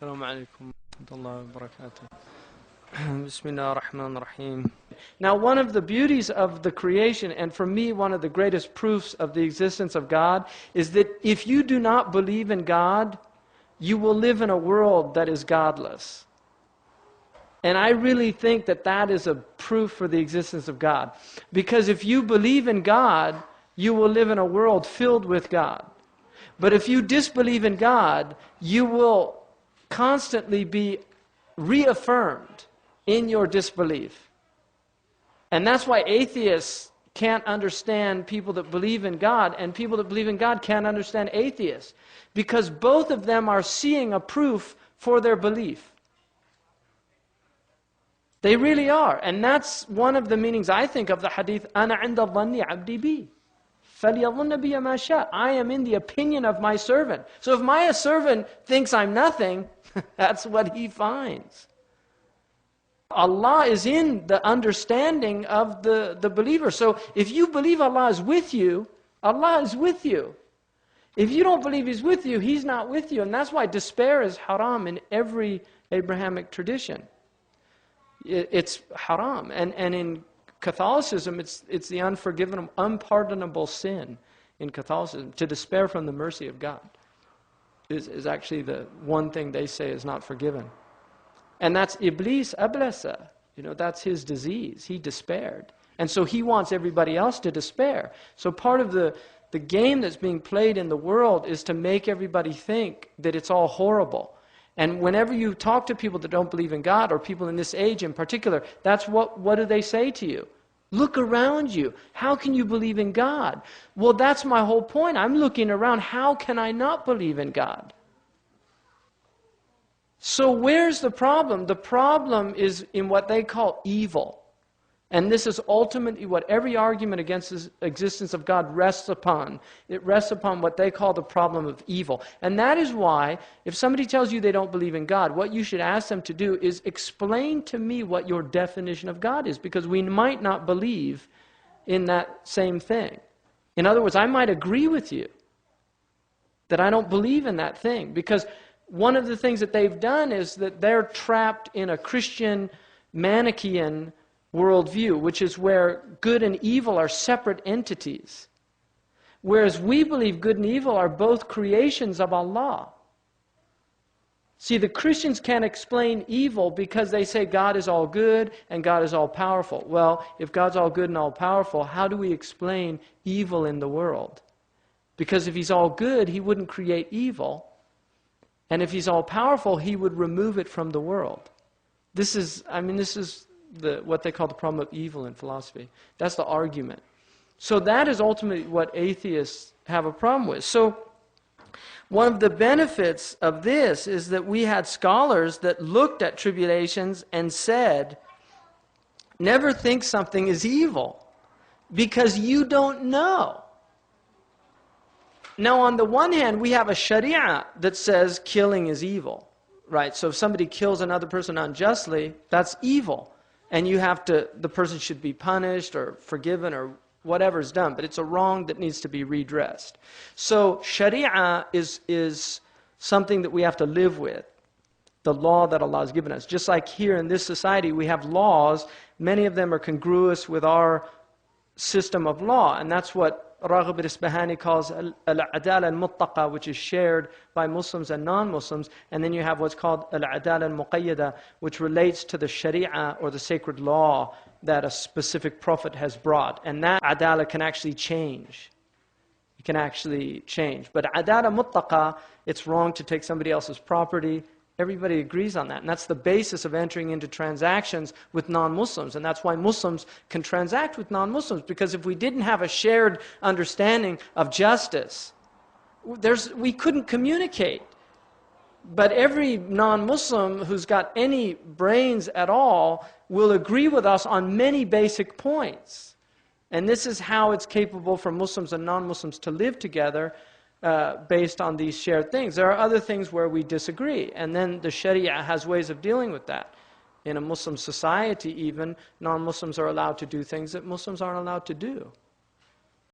السلام عليكم ورحمة الله وبركاته. بسم الله الرحمن الرحيم. Now, one of the beauties of the creation, and for me one of the greatest proofs of the existence of God, is that if you do not believe in God, you will live in a world that is godless. And I really think that that is a proof for the existence of God. Because if you believe in God, you will live in a world filled with God. But if you disbelieve in God, you will constantly be reaffirmed in your disbelief. And that's why atheists can't understand people that believe in God, and people that believe in God can't understand atheists. Because both of them are seeing a proof for their belief. They really are. And that's one of the meanings, I think, of the hadith, أَنَا عِنْدَ الظَّنِّ عَبْدِي بِي فَلْيَظُنَّ بِيَ مَا شَاءَ. I am in the opinion of my servant. So if my servant thinks I'm nothing, that's what he finds. Allah is in the understanding of the believer. So if you believe Allah is with you, Allah is with you. If you don't believe He's with you, He's not with you. And that's why despair is haram in every Abrahamic tradition. It's haram. And in Catholicism, it's the unpardonable sin in Catholicism. To despair from the mercy of God is actually the one thing they say is not forgiven. And that's Iblis ablasa. That's his disease. He despaired. And so he wants everybody else to despair. So part of the game that's being played in the world is to make everybody think that it's all horrible. And whenever you talk to people that don't believe in God, or people in this age in particular, that's what do they say to you? Look around you. How can you believe in God? Well, that's my whole point. I'm looking around. How can I not believe in God? So where's the problem? The problem is in what they call evil. And this is ultimately what every argument against the existence of God rests upon. It rests upon what they call the problem of evil. And that is why, if somebody tells you they don't believe in God, what you should ask them to do is explain to me what your definition of God is. Because we might not believe in that same thing. In other words, I might agree with you that I don't believe in that thing. Because one of the things that they've done is that they're trapped in a Christian Manichaean worldview, which is where good and evil are separate entities. Whereas we believe good and evil are both creations of Allah. See, the Christians can't explain evil because they say God is all good and God is all powerful. Well, if God's all good and all powerful, how do we explain evil in the world? Because if He's all good, He wouldn't create evil. And if He's all powerful, He would remove it from the world. This is what they call the problem of evil in philosophy. That's the argument. So that is ultimately what atheists have a problem with. So one of the benefits of this is that we had scholars that looked at tribulations and said, never think something is evil, because you don't know. Now, on the one hand, we have a sharia that says killing is evil, right? So if somebody kills another person unjustly, that's evil. And the person should be punished or forgiven or whatever's done. But it's a wrong that needs to be redressed. So Sharia is something that we have to live with. The law that Allah has given us. Just like here in this society, we have laws. Many of them are congruous with our system of law. And that's what Raghib al-Isbahani calls al-Adala al-Muttaqa, which is shared by Muslims and non-Muslims. And then you have what's called al-Adala al-Muqayyada, which relates to the Sharia or the sacred law that a specific prophet has brought. And that Adala can actually change. It can actually change. But Adala Muttaqa, it's wrong to take somebody else's property. Everybody agrees on that. And that's the basis of entering into transactions with non-Muslims. And that's why Muslims can transact with non-Muslims. Because if we didn't have a shared understanding of justice, we couldn't communicate. But every non-Muslim who's got any brains at all will agree with us on many basic points. And this is how it's capable for Muslims and non-Muslims to live together based on these shared things. There are other things where we disagree, and then the Sharia has ways of dealing with that. In a Muslim society even, non-Muslims are allowed to do things that Muslims aren't allowed to do.